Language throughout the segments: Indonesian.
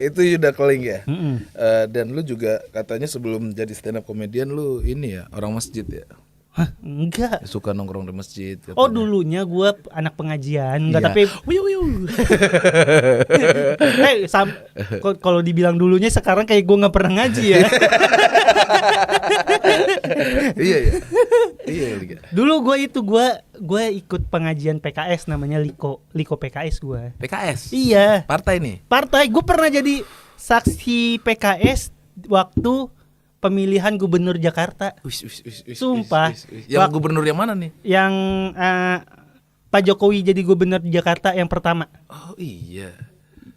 Itu Yuda Keling ya. Dan lu juga katanya sebelum jadi stand up comedian lu ini ya orang masjid ya. Hah, enggak. Suka nongkrong di masjid katanya. Oh dulunya gue anak pengajian, enggak Iya. tapi kalau dibilang dulunya sekarang kayak gue nggak pernah ngaji ya. Iya ya. Iya Liga. Dulu gue ikut pengajian PKS namanya Liko PKS gue. PKS. Iya. Partai nih. Partai, gue pernah jadi saksi PKS waktu pemilihan gubernur Jakarta. Sumpah. Yang gubernur yang mana nih? Yang Pak Jokowi jadi gubernur Jakarta yang pertama. Oh iya.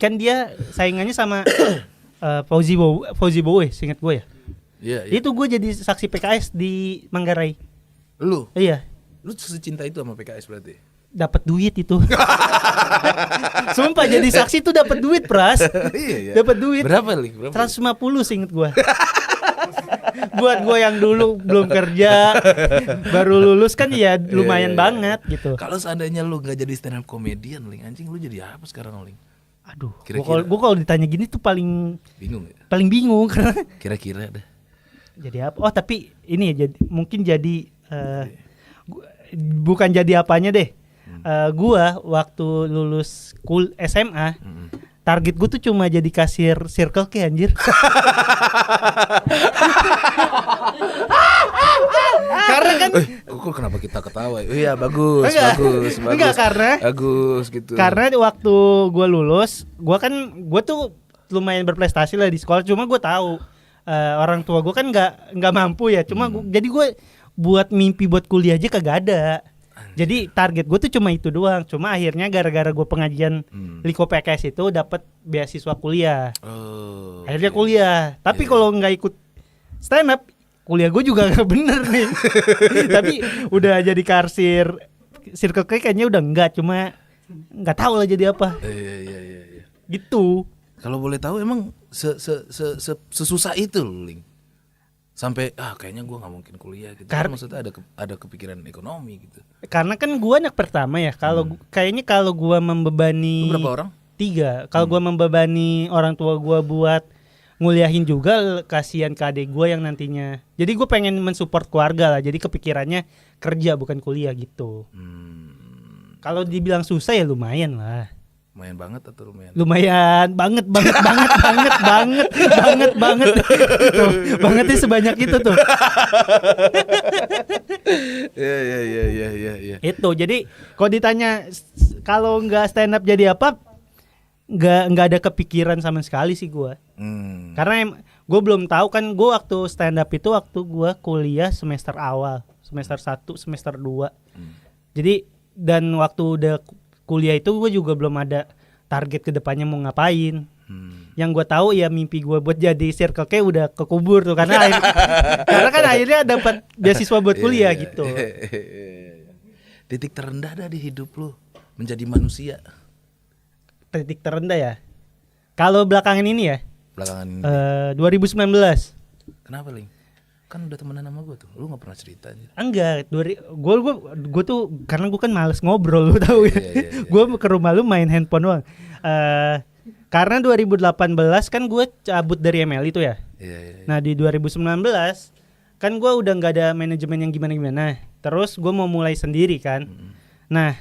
Kan dia saingannya sama Fauzi Bowo, seingat gue ya. Iya. Itu gue jadi saksi PKS di Manggarai. Lu? Iya. Lu secinta itu sama PKS berarti? Dapat duit itu. Sumpah jadi saksi tuh dapat duit, Pras. Iya. Dapat duit. Berapa Ling? 150 seinget gue. Buat gue yang dulu belum kerja, baru lulus kan ya lumayan banget gitu. Kalau seandainya lu nggak jadi stand up comedian, Ling, anjing lu jadi apa sekarang, Ling? Aduh, Kira-kira. gue kalau ditanya gini tuh paling Bingung ya? bingung karena Kira-kira dah. jadi apa? Oh tapi ini ya mungkin jadi bukan jadi apanya deh. Gua waktu lulus SMA, target gue tuh cuma jadi kasir Circle K anjir. Karena kan kok kenapa kita ketawa? Iya, bagus. Enggak, karena bagus gitu. Karena waktu gue lulus, gue tuh lumayan berprestasi lah di sekolah. Cuma gue tahu orang tua gue kan nggak mampu ya. Cuma jadi gue buat mimpi buat kuliah aja kagak ada. Jadi target gue tuh cuma itu doang. Cuma akhirnya gara-gara gue pengajian Liko PKS itu dapat beasiswa kuliah. Akhirnya kuliah. Tapi kalau nggak ikut stand up, kuliah gue juga nggak bener nih. Tapi udah jadi kasir Circle K kayaknya udah enggak. Cuma nggak tahu lah jadi apa. Iya. Gitu. Kalau boleh tahu emang sesusah itu, Ling. Sampai kayaknya gue nggak mungkin kuliah gitu. Kan maksudnya ada kepikiran ekonomi gitu. Karena kan gue anak pertama ya. Kayaknya kalau gue membebani. Lu berapa orang? 3. Kalau gue membebani orang tua gue buat nguliahin juga, kasihan ke adik gue yang nantinya. Jadi gue pengen mensupport keluarga lah. Jadi kepikirannya kerja bukan kuliah gitu. Kalau dibilang susah ya lumayan lah. Lumayan banget atau lumayan? Lumayan banget. Tuh, bangetnya sebanyak itu tuh. Iya. Itu jadi kalau ditanya kalau nggak stand up jadi apa, nggak ada kepikiran sama sekali sih gue. Karena gue belum tahu kan, gue waktu stand up itu waktu gue kuliah semester awal, semester 1, semester 2. Jadi dan waktu udah kuliah itu gue juga belum ada target kedepannya mau ngapain. Yang gue tahu ya mimpi gue buat jadi Circle K udah kekubur tuh karena kan akhirnya dapat beasiswa buat kuliah gitu. Titik terendah dah di hidup lu menjadi manusia. Titik terendah ya. Kalau belakangan ini ya. Belakangan ini. 2019. Kenapa, Ling? Kan udah temenan sama gue tuh, lu nggak pernah cerita aja. Enggak, gue tuh karena gue kan males ngobrol, lu tahu ya. Gue ke rumah lu main handphone doang. Karena 2018 kan gue cabut dari ML itu ya. Nah di 2019 kan gue udah nggak ada manajemen yang gimana. Terus gue mau mulai sendiri kan. Nah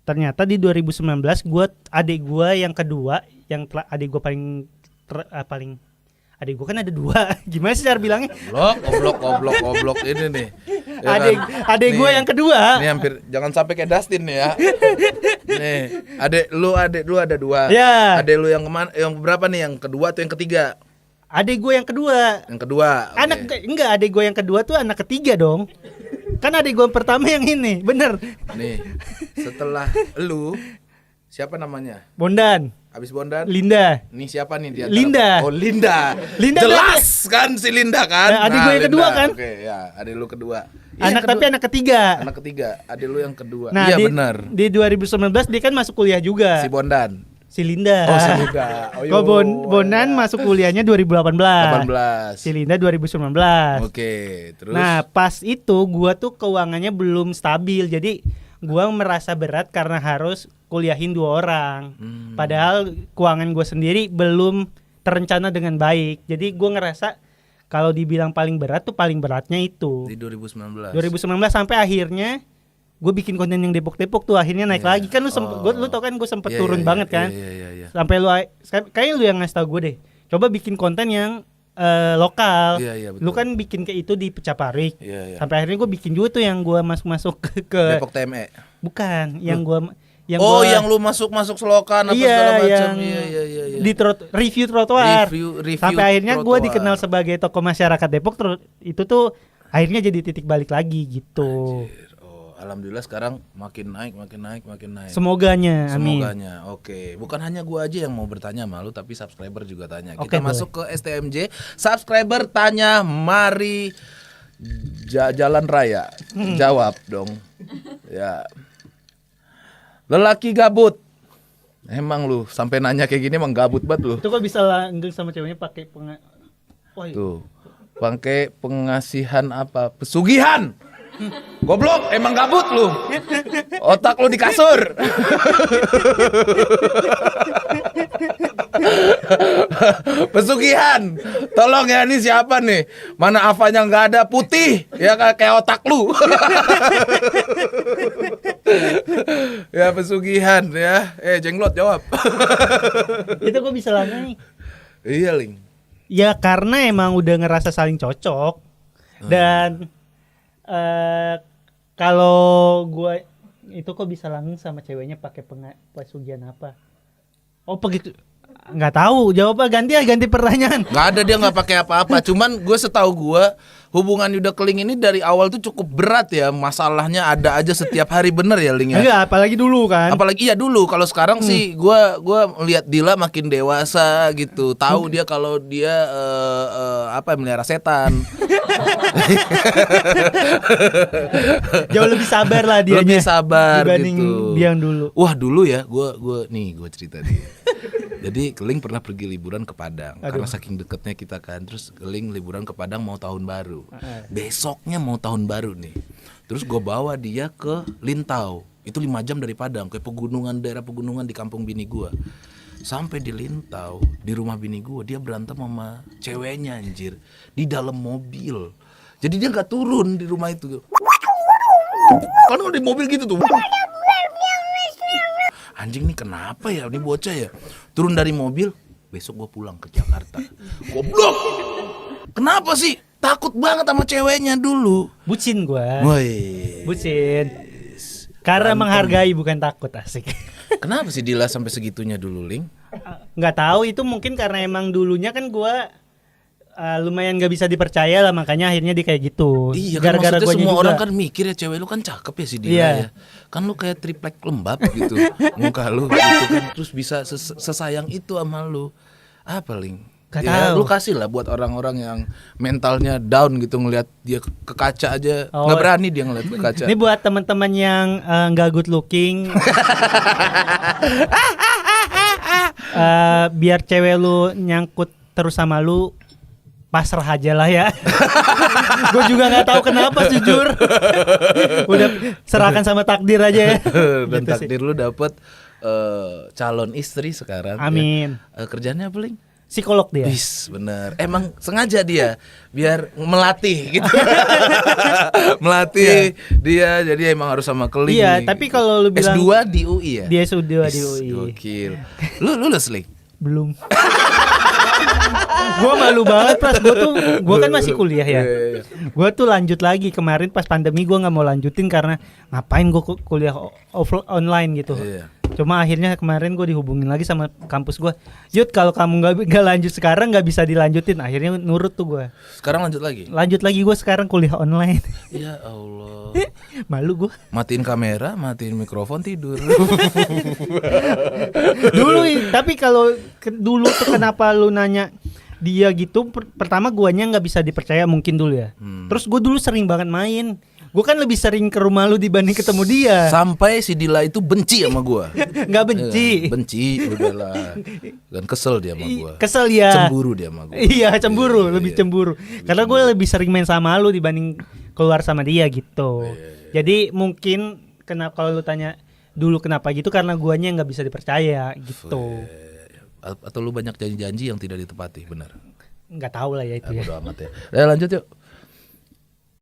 ternyata di 2019 adik gue yang kedua, adik gue paling adik gue kan ada 2. Gimana sih cara bilangnya? Goblok ini nih. Ya adik gue yang kedua. Nih hampir jangan sampai kayak Dustin nih ya. Nih, adik lu ada 2. Ya. Adik lu yang kemana? Yang berapa nih? Yang kedua atau yang ketiga? Adik gue yang kedua. Yang kedua. Okay. Adik gue yang kedua tuh anak ketiga dong. Kan adik gue yang pertama yang ini, bener. Nih, setelah lu siapa namanya? Bondan. Abis Bondan? Linda. Nih siapa nih dia? Linda. Oh Linda. berarti... Jelas kan si Linda kan? Adik gue yang kedua kan? Oke, ya, adik lu kedua. Tapi anak ketiga. Anak ketiga, adik lu yang kedua. Nah, iya benar. Di 2019 dia kan masuk kuliah juga. Si Bondan. Si Linda. Oh si Linda. Kok Bondan masuk kuliahnya 2018. 18. Si Linda 2019. Oke, terus. Nah, pas itu gua tuh keuangannya belum stabil. Jadi gua merasa berat karena harus kuliahin 2 orang. Padahal keuangan gue sendiri belum terencana dengan baik. Jadi gue ngerasa kalau dibilang paling berat tuh paling beratnya itu Di 2019 sampai akhirnya gue bikin konten yang Depok-Depok tuh akhirnya naik lagi kan. Lu tau kan gue sempet turun banget kan. Sampai kayaknya lu yang ngasih tau gue deh, coba bikin konten yang lokal. Lu kan bikin kayak itu di Pecaparik. Sampai akhirnya gue bikin juga tuh yang gue masuk ke Depok TME. Bukan, yang lu masuk selokan apa segala macam. Di review trotoar. Review sampai akhirnya gue trotoar. dikenal sebagai tokoh masyarakat Depok. Itu tuh akhirnya jadi titik balik lagi gitu. Anjir. Alhamdulillah sekarang makin naik. Semoganya, amin. Semoganya. Oke, bukan hanya gua aja yang mau bertanya sama lu, tapi subscriber juga tanya. Oke, Kita masuk ke STMJ. Subscriber tanya, mari jalan raya. Jawab dong. Ya. Lelaki gabut. Emang lu sampai nanya kayak gini emang gabut banget lu. Itu kok bisa langgeng sama ceweknya pakai Tuh. Pakai pengasihan apa? Pesugihan. Goblok, emang gabut lu. Otak lu di kasur. Pesugihan. Tolong ya, ini siapa nih? Mana Avanya nggak ada, putih. Ya kayak otak lu. Ya pesugihan ya. Jenglot jawab. Itu kok bisa langgeng? Iya, Ling. Ya karena emang udah ngerasa saling cocok. Dan kalau gue itu kok bisa langgeng sama ceweknya pakai pesugihan apa? Oh begitu. Nggak tahu, jawabnya ganti pertanyaan. Nggak ada, dia nggak pakai apa-apa. Cuman gue setahu gue hubungan Yuda Keling ini dari awal tuh cukup berat ya. Masalahnya ada aja setiap hari, bener ya Ling ya? Enggak, apalagi dulu kan. Apalagi ya dulu. Kalau sekarang sih gue lihat Dila makin dewasa gitu. Tahu dia kalau dia melihara setan. Jauh lebih sabar lah dia. Lebih sabar dibanding gitu. dia yang dulu. Wah dulu ya, gue cerita nih. Jadi Keling pernah pergi liburan ke Padang. Karena saking deketnya kita kan. Terus Keling liburan ke Padang mau tahun baru. Besoknya mau tahun baru nih. Terus gue bawa dia ke Lintau. Itu 5 jam dari Padang, ke daerah pegunungan di kampung bini gue. Sampai di Lintau, di rumah bini gue, dia berantem sama ceweknya anjir. Di dalam mobil. Jadi dia gak turun di rumah itu. Kan di mobil gitu tuh. Anjing nih kenapa ya, ini bocah ya. Turun dari mobil, besok gue pulang ke Jakarta. Goblok. Kenapa sih? Takut banget sama ceweknya dulu. Bucin gue. Woi. Bucin. Karena menghargai bukan takut, asik. Kenapa sih Dila sampai segitunya dulu, Ling? Nggak tahu, itu mungkin karena emang dulunya kan gue lumayan gak bisa dipercaya lah, makanya akhirnya dia kayak gitu. Iya, gara-gara kan semua orang kan mikir ya cewek lu kan cakep ya si Dila ya. Kan lu kayak triplek lembab gitu muka lu gitu kan. Terus bisa sesayang itu sama lu. Apa Ling? Ya, lu kasih lah buat orang-orang yang mentalnya down gitu, ngelihat dia ke kaca aja nggak berani dia ngeliat ke kaca. Ini buat teman-teman yang nggak good looking. Biar cewek lu nyangkut terus sama lu, pasrah aja lah ya. Gue juga nggak tahu kenapa jujur. Udah serahkan sama takdir aja ya. Dan gitu takdir sih. lu dapet calon istri sekarang. Amin. Ya. Kerjanya apa Ling? Psikolog dia. Wis, bener. Emang sengaja dia biar melatih gitu. Melatih dia, jadi emang harus sama Keling. Iya, tapi kalau lu bilang S2 di UI ya? Dia S2 di UI. Gokil. Lu lulus Ling? Belum. Gue malu banget pas gue kan masih kuliah ya. Gue tuh lanjut lagi kemarin pas pandemi, gue nggak mau lanjutin karena ngapain gue kuliah online gitu. Cuma akhirnya kemarin gue dihubungin lagi sama kampus gue. Yud, kalau kamu nggak lanjut sekarang nggak bisa dilanjutin. Akhirnya nurut tuh gue. Sekarang lanjut lagi? Lanjut lagi, gue sekarang kuliah online. Ya Allah. Malu gue. Matiin kamera, matiin mikrofon, tidur. Dulu, tapi kalau dulu tuh kenapa lu nanya dia gitu? Pertama guanya nggak bisa dipercaya mungkin dulu ya. Terus gue dulu sering banget main. Gue kan lebih sering ke rumah lu dibanding ketemu dia. Sampai si Dila itu benci sama gue. Nggak benci. Benci, udahlah. Dan kesel dia sama gue. Kesel ya. Cemburu dia sama gue. Iya, cemburu, lebih cemburu. Karena gue lebih sering main sama lu dibanding keluar sama dia gitu. Jadi mungkin kalau lu tanya dulu kenapa gitu karena guanya nggak bisa dipercaya gitu. Atau lu banyak janji-janji yang tidak ditepati, benar? Nggak tahu lah ya itu ya. Bodo amat ya. Lanjut yuk.